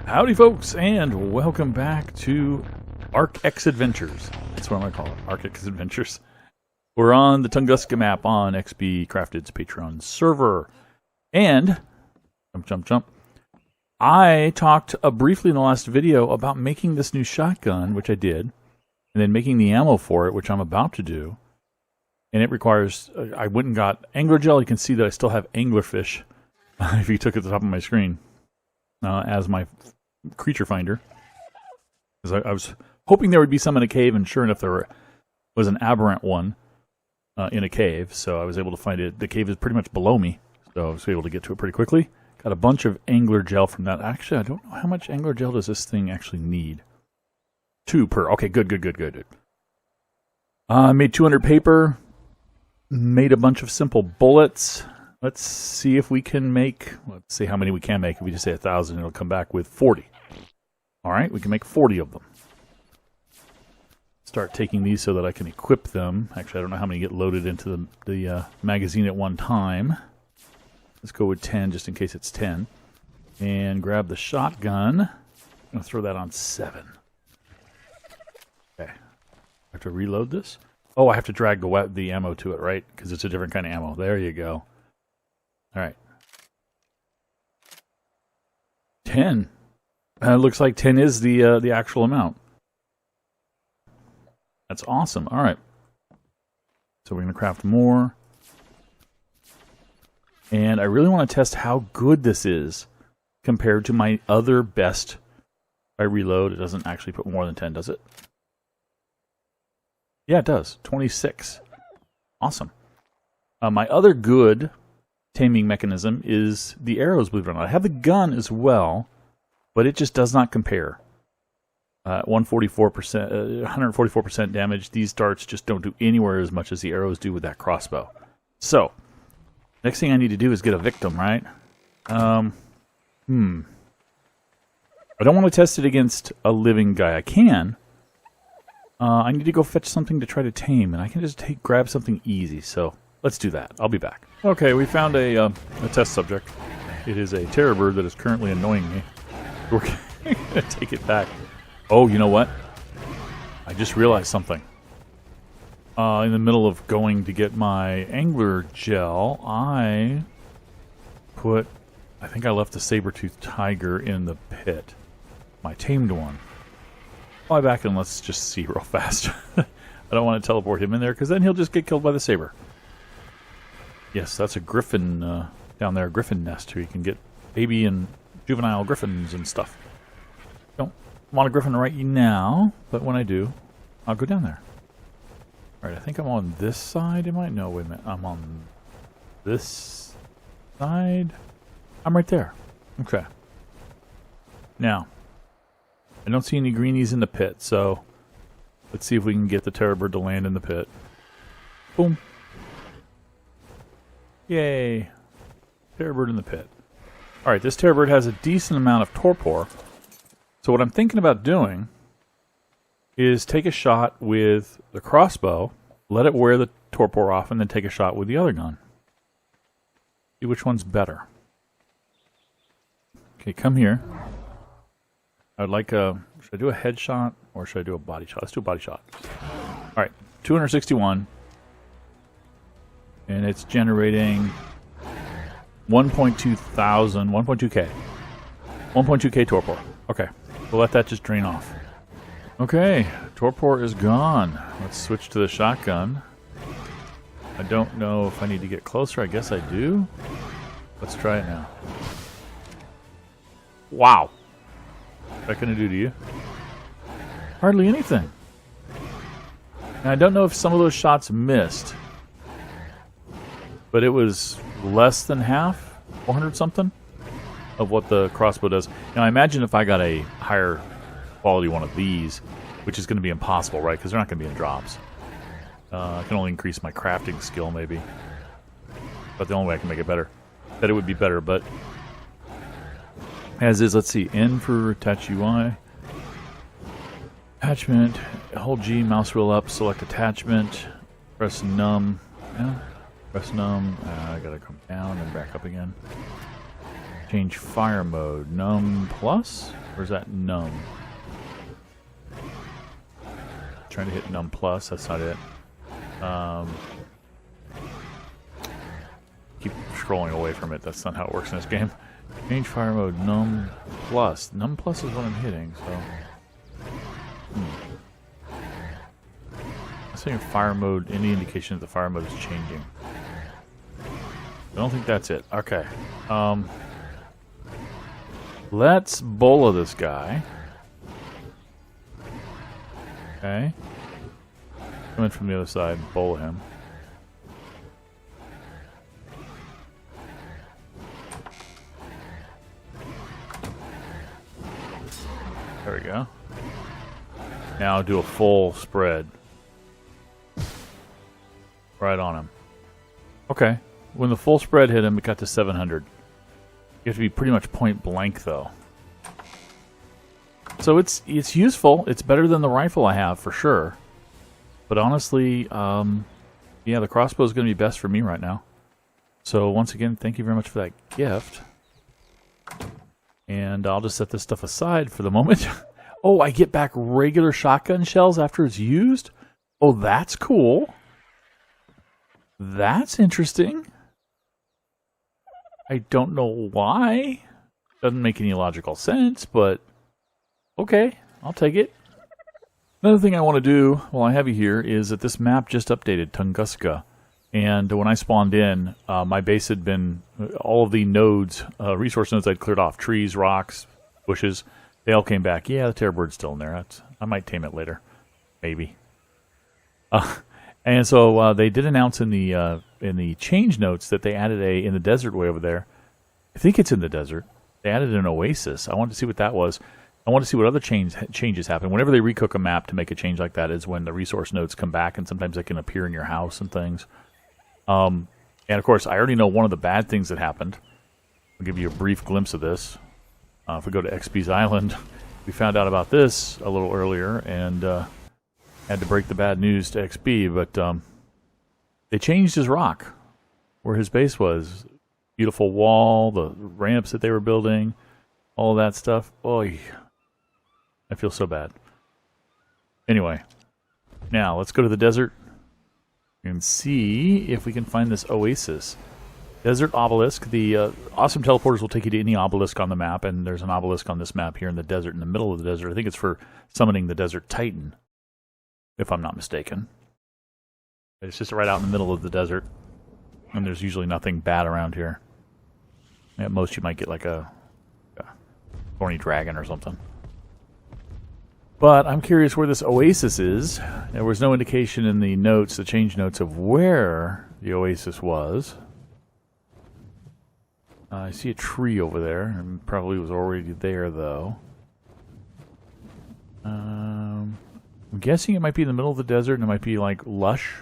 Howdy folks, and welcome back to ARK xAdventures. That's what I'm going to call it, ARK xAdventures. We're on the Tunguska map on xBCrafted's Patreon server. And, jump. I talked briefly in the last video about making this new shotgun, which I did, and then making the ammo for it, which I'm about to do. And it requires, I went and got angler gel. You can see that I still have anglerfish, if you took it at the top of my screen, as my creature finder. Because I was hoping there would be some in a cave, and sure enough there was an aberrant one in a cave. So I was able to find it. The cave is pretty much below me, so I was able to get to it pretty quickly. Got a bunch of angler gel from that. Actually, I don't know how much angler gel does this thing actually need. 2 per. Okay, good. Made 200 paper. Made a bunch of simple bullets. Let's see if we can make, let's see how many we can make. If we just say 1,000, it'll come back with 40. All right, we can make 40 of them. Start taking these so that I can equip them. Actually, I don't know how many get loaded into the magazine at one time. Let's go with 10 just in case it's 10. And grab the shotgun. I'm going to throw that on 7. Okay. I have to reload this. Oh, I have to drag the ammo to it, right? Because it's a different kind of ammo. There you go. All right. 10. Looks like 10 is the actual amount. That's awesome. All right. So we're going to craft more. And I really want to test how good this is compared to my other best. If I reload, it doesn't actually put more than 10, does it? Yeah, it does. 26. Awesome. My other good taming mechanism is the arrows, believe it or not. I have the gun as well, but it just does not compare. 144% damage. These darts just don't do anywhere as much as the arrows do with that crossbow. So, next thing I need to do is get a victim, right? I don't want to test it against a living guy. I can. I need to go fetch something to try to tame, and I can just grab something easy, so let's do that. I'll be back. Okay, we found a test subject. It is a terror bird that is currently annoying me. We're going to take it back. Oh, you know what? I just realized something. In the middle of going to get my angler gel, I think I left the saber-toothed tiger in the pit. My tamed one. Fly back and let's just see real fast. I don't want to teleport him in there because then he'll just get killed by the saber. Yes, that's a griffin down there, a griffin nest where you can get baby and juvenile griffins and stuff. Don't want a griffin right now, but when I do, I'll go down there. Alright, I think I'm on this side. Am I? No, wait a minute. I'm on this side. I'm right there. Okay. Now, I don't see any greenies in the pit, so let's see if we can get the terror bird to land in the pit. Boom. Yay. Terror bird in the pit. Alright, this terror bird has a decent amount of torpor. So what I'm thinking about doing is take a shot with the crossbow, let it wear the torpor off, and then take a shot with the other gun. See which one's better. Okay, come here. I'd like a... Should I do a headshot or should I do a body shot? Let's do a body shot. Alright, 261. And it's generating 1.2k. 1.2k torpor. Okay, we'll let that just drain off. Okay, torpor is gone. Let's switch to the shotgun. I don't know if I need to get closer. I guess I do. Let's try it now. Wow. What's that going to do to you? Hardly anything. And I don't know if some of those shots missed. But it was less than half, 400 something, of what the crossbow does. Now I imagine if I got a higher quality one of these, which is going to be impossible, right? Because they're not going to be in drops. I can only increase my crafting skill, maybe. But the only way I can make it better. That it would be better, but... As is, let's see. N for attach UI. Attachment. Hold G, mouse wheel up, select attachment. Press num. Yeah. Press num. I gotta come down and back up again. Change fire mode. Num plus? Where's that num? Trying to hit num plus. That's not it. Keep scrolling away from it. That's not how it works in this game. Change fire mode. Num plus. Num plus is what I'm hitting. So. I'm saying fire mode. Any indication that the fire mode is changing. I don't think that's it. Okay. Let's bola this guy. Okay. Come in from the other side and bola him. There we go. Now do a full spread. Right on him. Okay. When the full spread hit him, it got to 700. You have to be pretty much point blank, though. So it's useful. It's better than the rifle I have, for sure. But honestly, yeah, the crossbow is going to be best for me right now. So once again, thank you very much for that gift. And I'll just set this stuff aside for the moment. Oh, I get back regular shotgun shells after it's used? Oh, that's cool. That's interesting. I don't know why. Doesn't make any logical sense, but okay, I'll take it. Another thing I want to do while I have you here is that this map just updated Tunguska. And when I spawned in, my base had been, all of the nodes, resource nodes I'd cleared off, trees, rocks, bushes, they all came back. Yeah, the terror bird's still in there. I might tame it later. Maybe. And so they did announce in the change notes that they added in the desert way over there. I think it's in the desert. They added an oasis. I wanted to see what that was. I want to see what other changes happen. Whenever they recook a map to make a change like that is when the resource nodes come back, and sometimes they can appear in your house and things. And of course, I already know one of the bad things that happened. I'll give you a brief glimpse of this. If we go to XB's Island, we found out about this a little earlier, and had to break the bad news to XB, but they changed his rock where his base was. Beautiful wall, the ramps that they were building, all of that stuff. Oy. I feel so bad. Anyway, now let's go to the desert and see if we can find this oasis. Desert obelisk. The awesome teleporters will take you to any obelisk on the map, and there's an obelisk on this map here in the desert, in the middle of the desert. I think it's for summoning the desert titan, if I'm not mistaken. It's just right out in the middle of the desert, and there's usually nothing bad around here. At most, you might get like a thorny dragon or something. But I'm curious where this oasis is. There was no indication in the notes, the change notes, of where the oasis was. I see a tree over there, and probably was already there, though. I'm guessing it might be in the middle of the desert, and it might be like lush,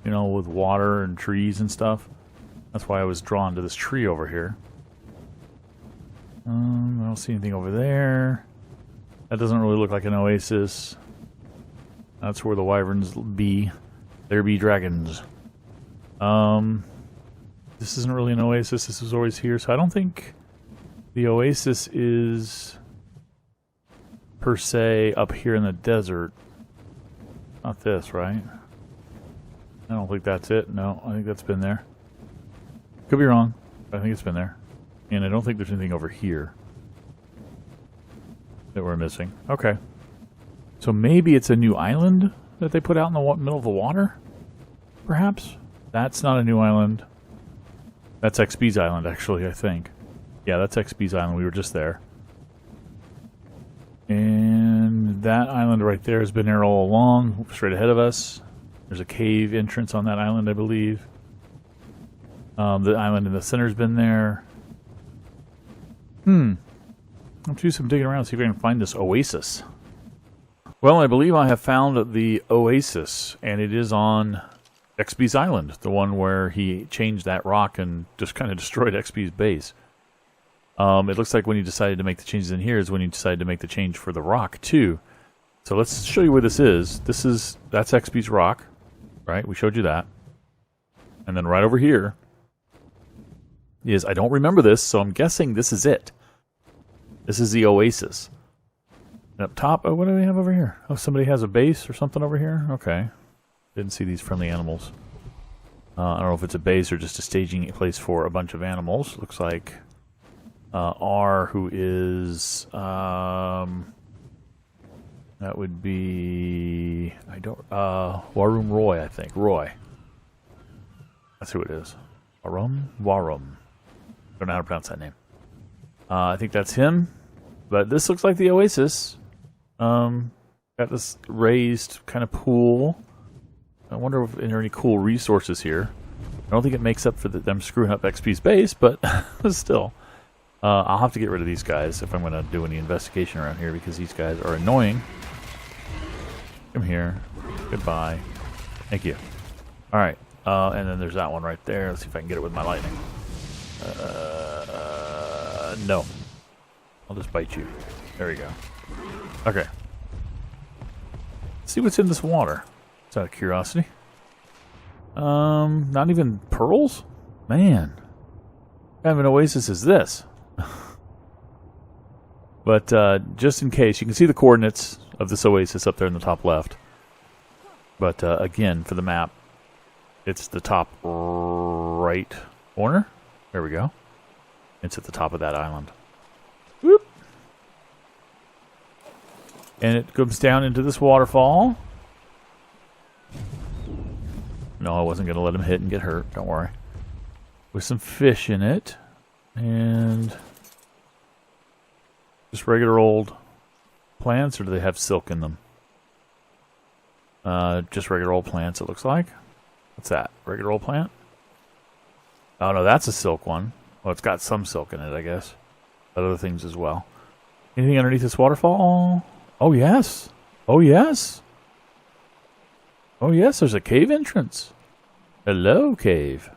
you know, with water and trees and stuff. That's why I was drawn to this tree over here. I don't see anything over there. That doesn't really look like an oasis. That's where the wyverns be. There be dragons. This isn't really an oasis. This was always here, so I don't think the oasis is per se up here in the desert. Not this, right? I don't think that's it. No, I think that's been there. Could be wrong, but I think it's been there. And I don't think there's anything over here that we're missing. Okay. So maybe it's a new island that they put out in the middle of the water? Perhaps? That's not a new island. That's XB's Island, actually, I think. Yeah, that's XB's Island. We were just there. And that island right there has been there all along, straight ahead of us. There's a cave entrance on that island, I believe. The island in the center's been there. I'll do some digging around and see if I can find this oasis. Well, I believe I have found the oasis, and it is on XB's Island, the one where he changed that rock and just kind of destroyed XB's base. It looks like when he decided to make the changes in here is when he decided to make the change for the rock, too. So let's show you where this is. That's XB's rock, right? We showed you that. And then right over here is, I don't remember this, so I'm guessing this is it. This is the oasis. And up top, oh, what do we have over here? Oh, somebody has a base or something over here? Okay. Didn't see these friendly animals. I don't know if it's a base or just a staging place for a bunch of animals. Looks like R, who is... that would be... I don't... Warum Roy, I think. Roy. That's who it is. Warum? Don't know how to pronounce that name. I think that's him. But this looks like the Oasis. Got this raised kind of pool. I wonder if there are any cool resources here. I don't think it makes up for them screwing up XP's base, but still. I'll have to get rid of these guys if I'm going to do any investigation around here, because these guys are annoying. Come here. Goodbye. Thank you. Alright. And then there's that one right there. Let's see if I can get it with my lightning. No. I'll just bite you. There we go. Okay. Let's see what's in this water. Just out of curiosity. Not even pearls? Man. What kind of an oasis is this? But just in case, you can see the coordinates of this oasis up there in the top left. But again, for the map, it's the top right corner. There we go. It's at the top of that island. Whoop. And it comes down into this waterfall. No, I wasn't going to let him hit and get hurt. Don't worry. With some fish in it. And just regular old plants, or do they have silk in them? Just regular old plants, it looks like. What's that? Regular old plant? Oh, no, that's a silk one. Well, it's got some silk in it, I guess. But other things as well. Anything underneath this waterfall? Oh, yes. Oh, yes. Oh, yes, there's a cave entrance. Hello, cave.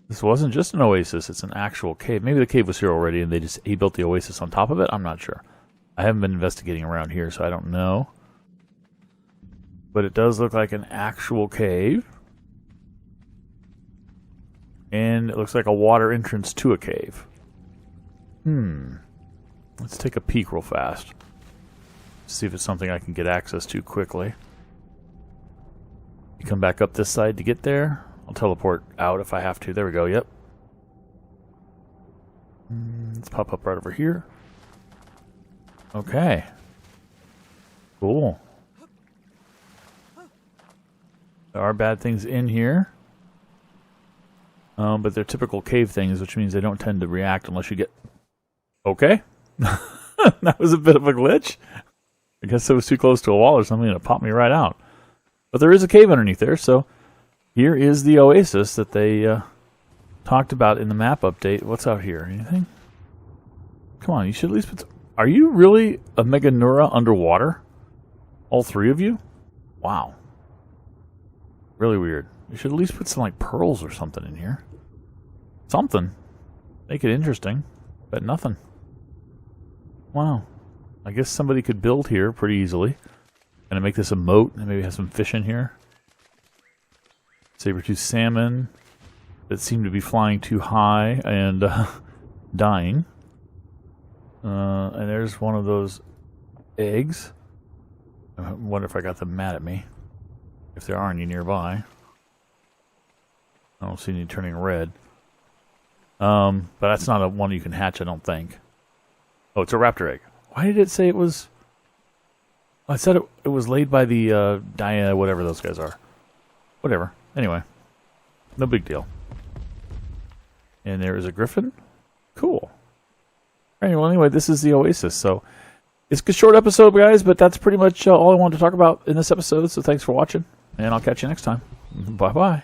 This wasn't just an oasis, it's an actual cave. Maybe the cave was here already and he built the oasis on top of it? I'm not sure. I haven't been investigating around here, so I don't know. But it does look like an actual cave. And it looks like a water entrance to a cave. Let's take a peek real fast. See if it's something I can get access to quickly. You come back up this side to get there. I'll teleport out if I have to. There we go, yep. Let's pop up right over here. Okay. Cool. There are bad things in here. But they're typical cave things, which means they don't tend to react unless you get... Okay. That was a bit of a glitch. I guess it was too close to a wall or something and it popped me right out. But there is a cave underneath there, so here is the oasis that they talked about in the map update. What's out here? Anything? Come on, you should at least put... Are you really a Meganura underwater? All three of you? Wow. Really weird. You should at least put some, like, pearls or something in here. Something. Make it interesting. But nothing. Wow. I guess somebody could build here pretty easily. Gonna make this a moat and maybe have some fish in here. Saber-tooth salmon that seem to be flying too high and dying. And there's one of those eggs. I wonder if I got them mad at me. If there are any nearby. I don't see any turning red. But that's not a one you can hatch, I don't think. Oh, it's a raptor egg. Why did it say it was... I said it was laid by the Dia, whatever those guys are. Whatever. Anyway. No big deal. And there is a griffin. Cool. Alright, well anyway, this is the Oasis, so... It's a short episode, guys, but that's pretty much all I wanted to talk about in this episode, so thanks for watching, and I'll catch you next time. Bye-bye.